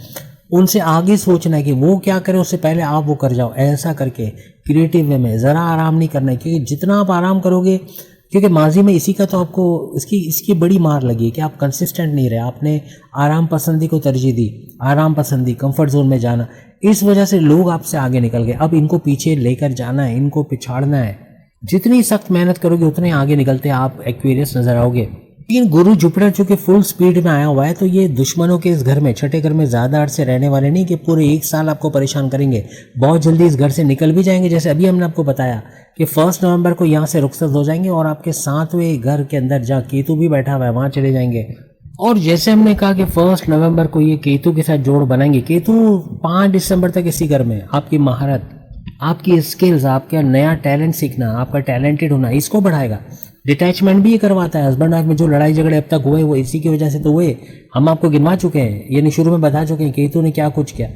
उनसे आगे सोचना है कि वो क्या करे उससे पहले आप वो कर जाओ, ऐसा करके क्रिएटिव वे में। ज़रा आराम नहीं करना है, क्योंकि जितना आप आराम करोगे, क्योंकि माजी में इसी का तो आपको इसकी बड़ी मार लगी है कि आप कंसिस्टेंट नहीं रहे, आपने आराम पसंदी को तरजीह दी, आराम पसंदी, कंफर्ट जोन में जाना, इस वजह से लोग आपसे आगे निकल गए। अब इनको पीछे लेकर जाना है, इनको पिछाड़ना है। जितनी सख्त मेहनत करोगे उतने आगे निकलते आप एक्वेरियस नजर आओगे। लेकिन गुरु जुपिटर चूंकि फुल स्पीड में आया हुआ है, तो ये दुश्मनों के इस घर में, छठे घर में ज्यादा अरसे रहने वाले नहीं कि पूरे 1 साल आपको परेशान करेंगे। बहुत जल्दी इस घर से निकल भी जाएंगे, जैसे अभी हमने आपको बताया कि 1 नवंबर को यहाँ से रुखसत हो जाएंगे और आपके 7वें घर के अंदर जहाँ केतु भी बैठा हुआ है वहां चले जाएंगे। और जैसे हमने कहा कि 1 नवंबर को ये केतु के साथ जोड़ बनाएंगे, केतु 5 दिसंबर तक इसी घर में आपकी महारत, आपकी स्किल्स, आपका नया टैलेंट सीखना, आपका टैलेंटेड होना, इसको बढ़ाएगा। डिटैचमेंट भी ये करवाता है। हस्बैंड वाइफ में जो लड़ाई झगड़े अब तक हुए वो इसी की वजह से तो हुए, हम आपको गिनवा चुके हैं, यानी शुरू में बता चुके हैं केतु ने क्या कुछ किया।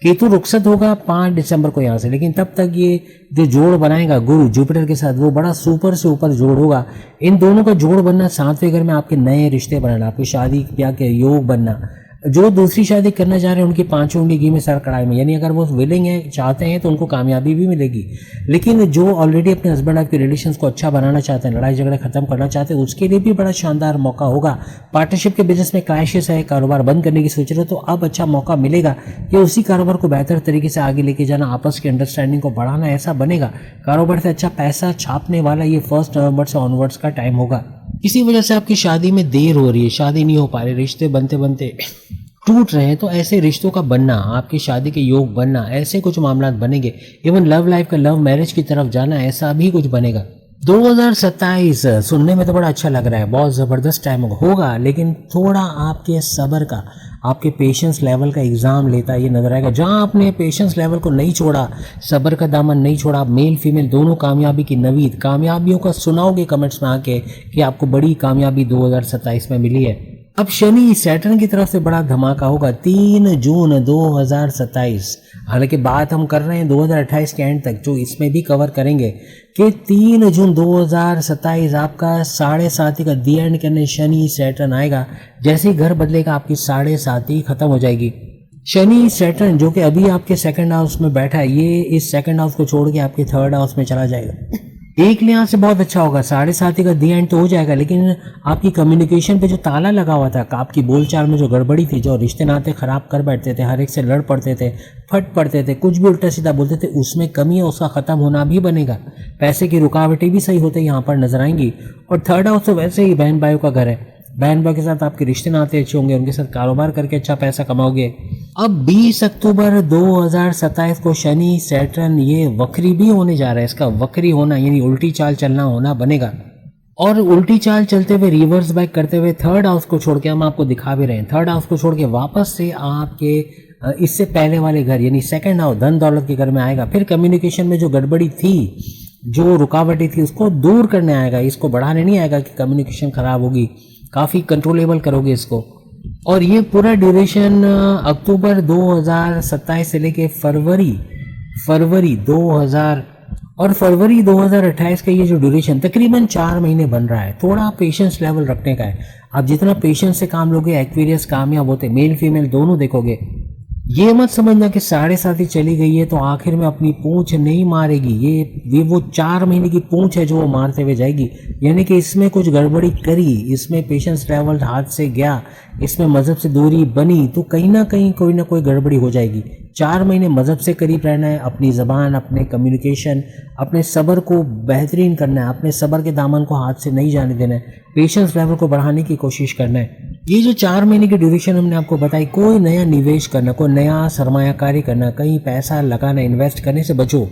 केतु रुखसत होगा 5 दिसंबर को यहाँ से, लेकिन तब तक ये जो जोड़ बनाएगा गुरु जुपिटर के साथ, वो बड़ा सुपर से ऊपर जोड़ होगा। इन दोनों का जोड़ बनना, 7वें घर में आपके नए रिश्ते बनाना, आपकी शादी ब्याह के योग बनना। जो दूसरी शादी करना चाह रहे हैं उनकी 5 उंगली घी में सर कढ़ाई में, यानी अगर वो विलिंग है, चाहते हैं, तो उनको कामयाबी भी मिलेगी। लेकिन जो ऑलरेडी अपने हस्बैंड वाइफ के रिलेशंस को अच्छा बनाना चाहते हैं, लड़ाई झगड़े खत्म करना चाहते हैं, उसके लिए भी बड़ा शानदार मौका होगा। पार्टनरशिप के बिजनेस में क्लैशेस है, कारोबार बंद करने की सोच रहे हो, तो अब अच्छा मौका मिलेगा कि उसी कारोबार को बेहतर तरीके से आगे लेके जाना, आपस की अंडरस्टैंडिंग को बढ़ाना, ऐसा बनेगा। कारोबार से अच्छा पैसा छापने वाला ये 1 नवंबर से ऑनवर्ड्स का टाइम होगा। इसी वजह से आपकी शादी में देर हो रही है, शादी नहीं हो पा रही, रिश्ते बनते बनते टूट रहे हैं, तो ऐसे रिश्तों का बनना, आपकी शादी के योग बनना, ऐसे कुछ मामला बनेंगे। इवन लव लाइफ का, लव मैरिज की तरफ जाना, ऐसा भी कुछ बनेगा। 2027 सुनने में तो बड़ा अच्छा लग रहा है, बहुत ज़बरदस्त टाइम होगा, लेकिन थोड़ा आपके सब्र का, आपके पेशेंस लेवल का एग्जाम लेता ये नजर आएगा। जहां आपने पेशेंस लेवल को नहीं छोड़ा, सब्र का दामन नहीं छोड़ा, मेल फीमेल दोनों कामयाबी की नवीद, कामयाबियों का सुनाओगे कमेंट्स में आके कि आपको बड़ी कामयाबी 2027 में मिली है। अब शनि सैटर्न की तरफ से बड़ा धमाका होगा 3 जून 2027। हालांकि बात हम कर रहे हैं 2028 के एंड तक, जो इसमें भी कवर करेंगे कि 3 जून 2027 आपका 7.5 का दी एंड करने शनि सैटर्न आएगा। जैसे ही घर बदलेगा आपकी 7.5 खत्म हो जाएगी। शनि सैटर्न जो कि अभी आपके 2nd हाउस में बैठा है, ये इस 2nd हाउस को छोड़ के आपके 3rd हाउस में चला जाएगा। एक लिहाज से बहुत अच्छा होगा, 7.5 का दी एंड तो हो जाएगा, लेकिन आपकी कम्युनिकेशन पे जो ताला लगा हुआ था, आपकी बोलचाल में जो गड़बड़ी थी, जो रिश्ते नाते खराब कर बैठते थे, हर एक से लड़ पड़ते थे, फट पड़ते थे, कुछ भी उल्टा सीधा बोलते थे, उसमें कमी है, उसका खत्म होना भी बनेगा। पैसे की रुकावटें भी सही होते यहाँ पर नजर आएंगी। और 3rd हाउस तो वैसे ही बहन भाइयों का घर है, बहन भाई के साथ आपके रिश्ते नाते अच्छे होंगे, उनके साथ कारोबार करके अच्छा पैसा कमाओगे। अब 20 अक्टूबर 2027 को शनि सैटर्न ये वक्री भी होने जा रहा है। इसका वक्री होना यानी उल्टी चाल चलना होना बनेगा, और उल्टी चाल चलते हुए रिवर्स बैक करते हुए 3rd हाउस को छोड़ के हम आपको दिखा भी रहे हैं। 3rd हाउस को छोड़ के वापस से आपके इससे पहले वाले घर यानी 2nd हाउस धन दौलत के घर में आएगा। फिर कम्युनिकेशन में जो गड़बड़ी थी, जो रुकावटें थी, उसको दूर करने आएगा। इसको बढ़ाने नहीं आएगा कि कम्युनिकेशन खराब होगी, काफ़ी कंट्रोलेबल करोगे इसको। और ये पूरा ड्यूरेशन अक्टूबर 2027 से लेके फरवरी 2000 और फरवरी 2028 का ये जो ड्यूरेशन तकरीबन 4 महीने बन रहा है, थोड़ा पेशेंस लेवल रखने का है। आप जितना पेशेंस से काम लोगे एक्वेरियस कामयाब होते, मेल फीमेल दोनों देखोगे। ये मत समझना कि 7.5 चली गई है तो आखिर में अपनी पूंछ नहीं मारेगी। ये वो 4 महीने की पूंछ है जो वो मारते हुए जाएगी, यानी कि इसमें कुछ गड़बड़ी करी, इसमें पेशेंस लेवल हाथ से गया, इसमें मजहब से दूरी बनी, तो कहीं ना कहीं कोई ना कोई गड़बड़ी हो जाएगी। 4 महीने मजहब से करीब रहना है, अपनी ज़बान, अपने कम्युनिकेशन, अपने सब्र को बेहतरीन करना है, अपने सब्र के दामन को हाथ से नहीं जाने देना है, पेशेंस लेवल को बढ़ाने की कोशिश करना है। ये जो 4 महीने की ड्यूरेशन हमने आपको बताई, कोई नया निवेश करना, कोई नया सरमायाकारी करना, कहीं पैसा लगाना, इन्वेस्ट करने से बचो।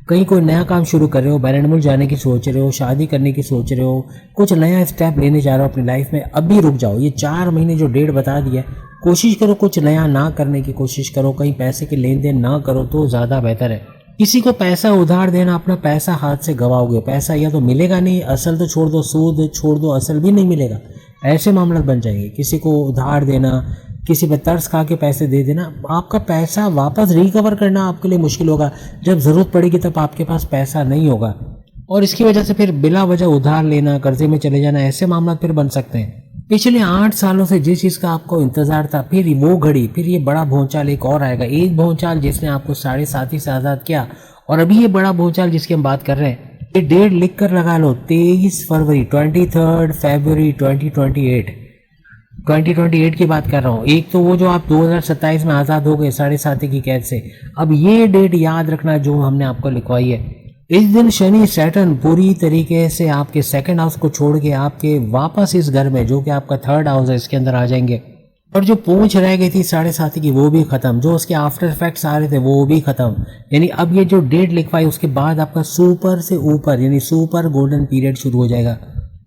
कहीं कोई नया काम शुरू कर रहे हो, बैरनमुल्क जाने की सोच रहे हो, शादी करने की सोच रहे हो, कुछ नया स्टेप लेने जा रहे हो अपनी लाइफ में, अभी रुक जाओ। ये 4 महीने जो डेट बता दिया, कोशिश करो कुछ नया ना करने की कोशिश करो, कहीं पैसे के लेन देन ना करो तो ज़्यादा बेहतर है। किसी को पैसा उधार देना, अपना पैसा हाथ से गवाओगे, पैसा या तो मिलेगा नहीं, असल तो छोड़ दो, सूद छोड़ दो, असल भी नहीं मिलेगा, ऐसे मामला बन जाएंगे। किसी को उधार देना, किसी पे तरस खा के पैसे दे देना, आपका पैसा वापस रिकवर करना आपके लिए मुश्किल होगा। जब ज़रूरत पड़ेगी तब आपके पास पैसा नहीं होगा, और इसकी वजह से फिर बिला वजह उधार लेना, कर्जे में चले जाना, ऐसे मामला फिर बन सकते हैं। पिछले 8 सालों से जिस चीज़ का आपको इंतजार था, फिर वो घड़ी, फिर ये बड़ा भूचाल एक और आएगा। एक भूचाल जिसने आपको 7.5 से आज़ाद किया, और अभी ये बड़ा भूचाल जिसकी हम बात कर रहे हैं, ये डेट लिख कर लगा लो, 23 फरवरी 23 फरवरी 2028 की बात कर रहा हूँ। एक तो वो जो आप 2027 में आज़ाद हो गए 7.5 की कैद से, अब ये डेट याद रखना जो हमने आपको लिखवाई है। इस दिन शनि सैटर्न पूरी तरीके से आपके सेकंड हाउस को छोड़ के आपके वापस इस घर में, जो कि आपका थर्ड हाउस है, इसके अंदर आ जाएंगे। और जो पूंछ रह गई थी 7.5 की, वो भी खत्म, जो उसके आफ्टर इफेक्ट्स आ रहे थे वो भी खत्म। यानी अब ये जो डेट लिखवाई, उसके बाद आपका सुपर से ऊपर यानी सुपर गोल्डन पीरियड शुरू हो जाएगा।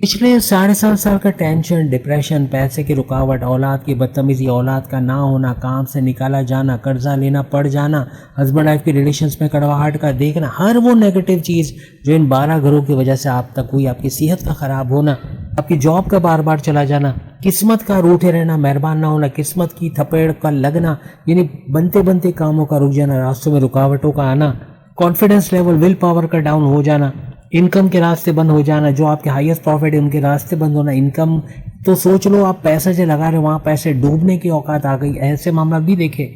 पिछले 7.5 साल का टेंशन, डिप्रेशन, पैसे की रुकावट, औलाद की बदतमीजी, औलाद का ना होना, काम से निकाला जाना, कर्जा लेना पड़ जाना, हस्बैंड वाइफ के रिलेशंस में कड़वाहट का देखना, हर वो नेगेटिव चीज़ जो इन 12 घरों की वजह से आप तक हुई, आपकी सेहत का ख़राब होना, आपकी जॉब का बार बार चला जाना, किस्मत का रूठे रहना, मेहरबान ना होना, किस्मत की थपेड़ का लगना, यानी बनते बनते कामों का रुक जाना, रास्तों में रुकावटों का आना, कॉन्फिडेंस लेवल, विल पावर का डाउन हो जाना, इनकम के रास्ते बंद हो जाना, जो आपके हाईएस्ट प्रॉफिट है उनके रास्ते बंद होना। इनकम तो सोच लो, आप पैसा जो लगा रहे हो वहाँ पैसे डूबने की औकात आ गई, ऐसे मामला भी देखे।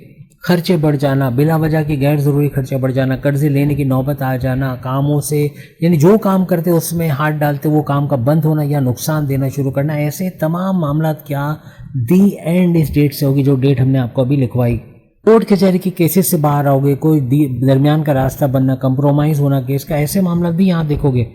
खर्चे बढ़ जाना, बिला वजह की गैर ज़रूरी खर्चे बढ़ जाना, कर्जे लेने की नौबत आ जाना, कामों से यानी जो काम करते उसमें हाथ डालते वो काम का बंद होना या नुकसान देना शुरू करना, ऐसे तमाम मामला क्या दी एंड इस डेट से होगी, जो डेट हमने आपको अभी लिखवाई। कोर्ट कचहरी की केसेस से बाहर आओगे, कोई दरमियान का रास्ता बनना, कंप्रोमाइज़ होना केस का, ऐसे मामला भी यहाँ देखोगे।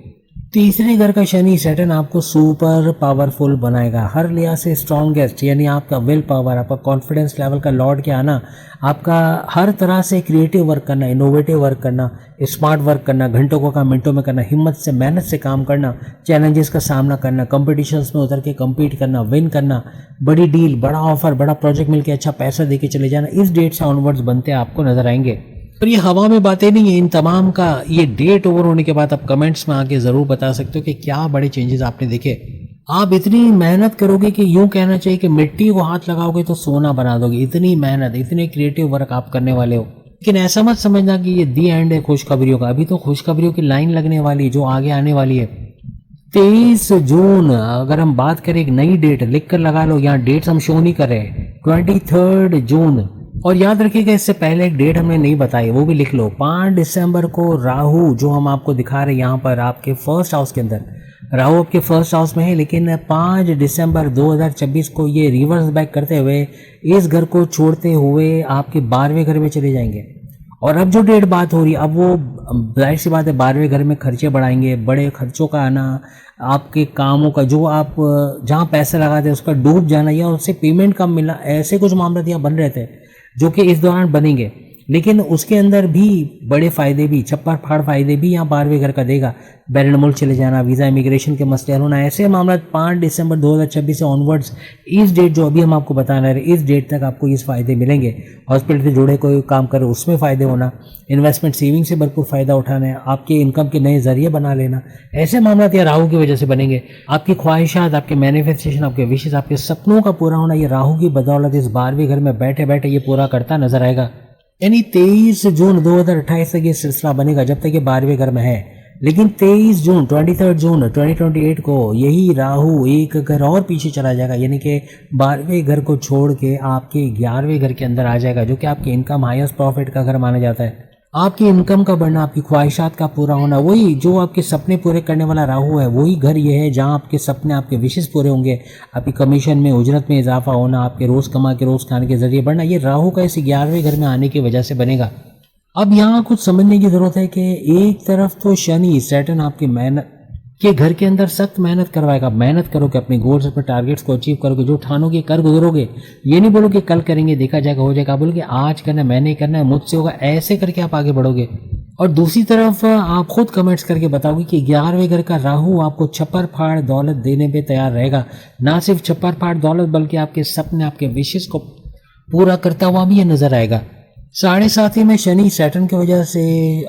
तीसरे घर का शनि सैटर्न आपको सुपर पावरफुल बनाएगा, हर लिहाज से स्ट्रॉन्गेस्ट, यानी आपका विल पावर, आपका कॉन्फिडेंस लेवल का लौट के आना, आपका हर तरह से क्रिएटिव वर्क करना, इनोवेटिव वर्क करना, स्मार्ट वर्क करना, घंटों को काम मिनटों में करना, हिम्मत से मेहनत से काम करना, चैलेंजेस का सामना करना, कंपटीशंस में उतर के कम्पीट करना, विन करना, बड़ी डील, बड़ा ऑफर, बड़ा प्रोजेक्ट मिलकर अच्छा पैसा दे के चले जाना, इस डेट से ऑनवर्ड्स बनते आपको नजर आएंगे। पर ये हवा में बातें नहीं है, इन तमाम का ये डेट ओवर होने के बाद आप कमेंट्स में आके ज़रूर बता सकते हो कि क्या बड़े चेंजेस आपने देखे। आप इतनी मेहनत करोगे कि यूँ कहना चाहिए कि मिट्टी को हाथ लगाओगे तो सोना बना दोगे, इतनी मेहनत, इतने क्रिएटिव वर्क आप करने वाले हो। लेकिन ऐसा मत समझना कि ये दी एंड है खुशखबरियों का, अभी तो खुशखबरियों की लाइन लगने वाली जो आगे आने वाली है। 23 जून, अगर हम बात करें एक नई डेट लिख कर लगा लो, यहाँ डेट्स हम शो नहीं कर रहे, 23 जून। और याद रखिएगा इससे पहले एक डेट हमने नहीं बताई, वो भी लिख लो। 5 दिसंबर को राहु, जो हम आपको दिखा रहे हैं यहाँ पर आपके फर्स्ट हाउस के अंदर, राहु आपके फर्स्ट हाउस में है, लेकिन 5 दिसंबर 2026 को ये रिवर्स बैक करते हुए इस घर को छोड़ते हुए आपके 12वें घर में चले जाएंगे। और अब जो डेट बात हो रही है, अब वो जाहिर सी बात है 12वें घर में खर्चे बढ़ाएंगे, बड़े खर्चों का आना, आपके कामों का जो आप जहाँ पैसे लगाते उसका डूब जाना या उससे पेमेंट कम मिलना, ऐसे कुछ मामले यहाँ बन रहे थे जो कि इस दौरान बनेंगे। लेकिन उसके अंदर भी बड़े फ़ायदे भी, छप्पर फाड़ फ़ायदे भी यहाँ 12वें घर का देगा। बैरन मुल्क चले जाना, वीज़ा इमिग्रेशन के मसले हल होना, ऐसे मामला 5 दिसंबर 2026 से ऑनवर्ड्स इस डेट जो अभी हम आपको बता रहे हैं, इस डेट तक आपको इस फ़ायदे मिलेंगे। हॉस्पिटल से जुड़े कोई काम करे उसमें फ़ायदे होना, इन्वेस्टमेंट सेविंग से भरपूर फ़ायदा उठाना है, आपके इनकम के नए ज़रिए बना लेना, ऐसे मामला या राहु की वजह से बनेंगे। आपकी ख्वाहिशात, आपके मैनिफेस्टेशन, आपके विशेष, आपके सपनों का पूरा होना, ये राहु की बदौलत इस 12वें घर में बैठे बैठे ये पूरा करता नजर आएगा। यानी 23 जून 2028 तक ये सिलसिला बनेगा जब तक ये 12वें घर में है। लेकिन 23 जून 23 जून 2028 को यही राहु एक घर और पीछे चला जाएगा, यानी कि 12वें घर को छोड़ के आपके 11वें घर के अंदर आ जाएगा, जो कि आपके इनकम हाईएस्ट प्रॉफिट का घर माना जाता है। आपकी इनकम का बढ़ना, आपकी ख्वाहिशात का पूरा होना, वही जो आपके सपने पूरे करने वाला राहु है, वही घर ये है जहां आपके सपने, आपके विशेष पूरे होंगे। आपकी कमीशन में, उजरत में इजाफा होना, आपके रोज़ कमा के रोज़ खाने के जरिए बढ़ना, ये राहु का इस 11वें घर में आने की वजह से बनेगा। अब यहाँ कुछ समझने की ज़रूरत है कि एक तरफ तो शनि सैटर्न आपकी मेहनत के घर के अंदर सख्त मेहनत करवाएगा। मेहनत करोगे, अपने गोल्स, अपने टारगेट्स को अचीव करोगे, जो ठानोगे कर गुजरोगे। ये नहीं बोलोगे कल करेंगे, देखा जाएगा, हो जाएगा। बोलोगे आज करना है, मैंने करना है, मुझसे होगा, ऐसे करके आप आगे बढ़ोगे। और दूसरी तरफ आप खुद कमेंट्स करके बताओगे कि 11वें घर का राहु आपको छप्पर फाड़ दौलत देने पे तैयार रहेगा। ना सिर्फ छप्पर फाड़ दौलत, बल्कि आपके सपने, आपके विशेष को पूरा करता हुआ भी ये नजर आएगा। 7.5 में शनि सैटर्न की वजह से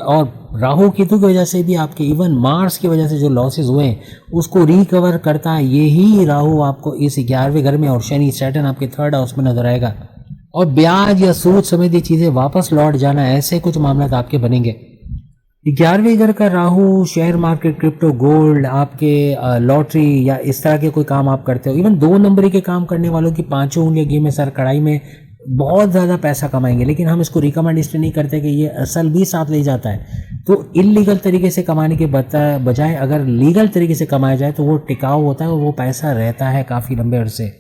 और राहु केतु की वजह से भी आपके, इवन मार्स की वजह से जो लॉसेस हुए हैं उसको रिकवर करता है यही राहु आपको इस 11वें घर में, और शनि सैटर्न आपके 3rd हाउस में नजर आएगा। और ब्याज या सूद समेत ये चीजें वापस लौट जाना, ऐसे कुछ मामला आपके बनेंगे। 11वें घर का Rahu share market, crypto, gold, आपके लॉटरी या इस तरह के कोई काम आप करते हो, इवन 2 नंबरी के काम करने वालों की 5 उंगलियां घी में सर कढ़ाई में बहुत ज़्यादा पैसा कमाएंगे। लेकिन हम इसको रिकमेंड इसलिए नहीं करते कि ये असल भी साथ ले जाता है। तो इलीगल तरीके से कमाने के बजाय अगर लीगल तरीके से कमाया जाए तो वो टिकाऊ होता है और वो पैसा रहता है काफ़ी लंबे अरसे।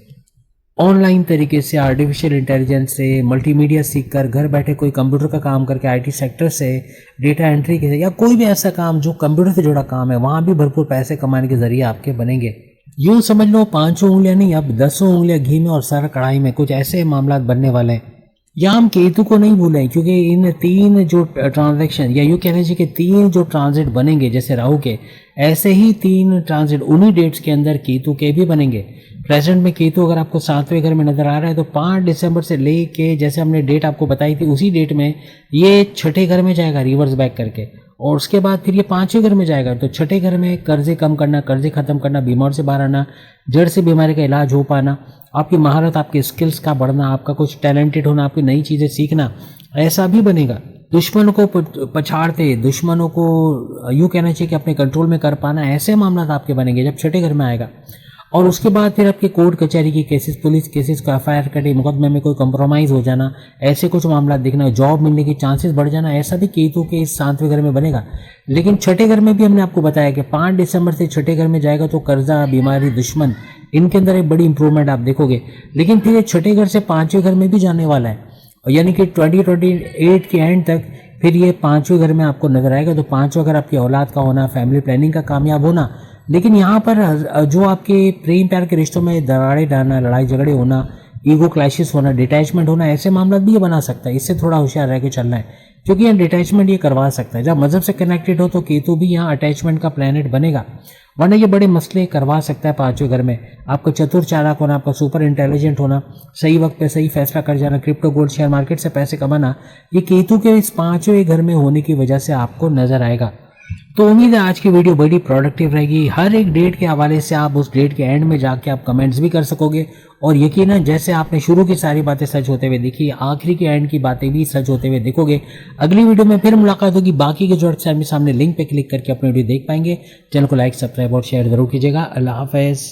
ऑनलाइन तरीके से, आर्टिफिशियल इंटेलिजेंस से, मल्टीमीडिया सीखकर, घर बैठे कोई कंप्यूटर का काम करके, आईटी सेक्टर से, डेटा एंट्री के, या कोई भी ऐसा काम जो कंप्यूटर से जुड़ा काम है, वहाँ भी भरपूर पैसे कमाने के जरिए आपके बनेंगे। यूँ समझ लो 5 उंगलियां नहीं, अब 10 उंगलियां घी में और सर कढ़ाई में, कुछ ऐसे मामला बनने वाले हैं। यहाँ हम केतु को नहीं भूलें, क्योंकि इन 3 जो ट्रांजैक्शन, या यूँ कह लीजिए कि 3 जो ट्रांजिट बनेंगे जैसे राहु के, ऐसे ही 3 ट्रांजिट उन्हीं डेट्स के अंदर केतु के भी बनेंगे। प्रेजेंट में केतु अगर आपको 7वें घर में नजर आ रहा है तो 5 दिसंबर से लेके, जैसे हमने डेट आपको बताई थी, उसी डेट में ये 6ठे घर में जाएगा रिवर्स बैक करके, और उसके बाद फिर ये 5वें घर में जाएगा। तो 6ठे घर में कर्जे कम करना, कर्जे खत्म करना, बीमार से बाहर आना, जड़ से बीमारी का इलाज हो पाना, आपकी महारत, आपके स्किल्स का बढ़ना, आपका कुछ टैलेंटेड होना, आपकी नई चीज़ें सीखना, ऐसा भी बनेगा। दुश्मनों को पछाड़ते, दुश्मनों को यूँ कहना चाहिए कि अपने कंट्रोल में कर पाना, ऐसे मामला आपके बनेंगे जब 6ठे घर में आएगा। और उसके बाद फिर आपके कोर्ट कचहरी की केसेस, पुलिस केसेस का एफआईआर कटे, मुकदमे में कोई कंप्रोमाइज़ हो जाना, ऐसे कुछ मामला दिखना, जॉब मिलने के चांसेस बढ़ जाना, ऐसा भी केतु के इस 7वें घर में बनेगा। लेकिन 6ठे घर में भी हमने आपको बताया कि 5 दिसंबर से 6ठे घर में जाएगा तो कर्जा, बीमारी, दुश्मन, इनके अंदर एक बड़ी इंप्रूवमेंट आप देखोगे। लेकिन फिर ये 6ठे घर से 5वें घर में भी जाने वाला है, यानी कि 2028 के एंड तक फिर ये 5वें घर में आपको नजर आएगा। तो 5वां घर आपकी औलाद का होना, फैमिली प्लानिंग का कामयाब होना। लेकिन यहाँ पर जो आपके प्रेम प्यार के रिश्तों में दरारें डालना, लड़ाई झगड़े होना, ईगो क्लैशेस होना, डिटैचमेंट होना, ऐसे मामला भी ये बना सकता है। इससे थोड़ा होशियार रह के चलना है, क्योंकि यहाँ डिटैचमेंट ये करवा सकता है। जब मजहब से कनेक्टेड हो तो केतु भी यहाँ अटैचमेंट का प्लैनेट बनेगा, वरना ये बड़े मसले करवा सकता है 5वें घर में। आपका चतुर चालाक होना, आपका सुपर इंटेलिजेंट होना, सही वक्त पे सही फैसला कर जाना, क्रिप्टो, गोल्ड, शेयर मार्केट से पैसे कमाना, ये केतु के इस 5वें घर में होने की वजह से आपको नजर आएगा। तो उम्मीद है आज की वीडियो बड़ी प्रोडक्टिव रहेगी। हर एक डेट के हवाले से आप उस डेट के एंड में जाके आप कमेंट्स भी कर सकोगे, और यकीनन जैसे आपने शुरू की सारी बातें सच होते हुए देखी, आखिरी के एंड की बातें भी सच होते हुए देखोगे। अगली वीडियो में फिर मुलाकात होगी। बाकी के जो सामने लिंक पे क्लिक करके अपनी वीडियो देख पाएंगे। चैनल को लाइक, सब्सक्राइब और शेयर जरूर कीजिएगा। अल्लाह हाफिज़।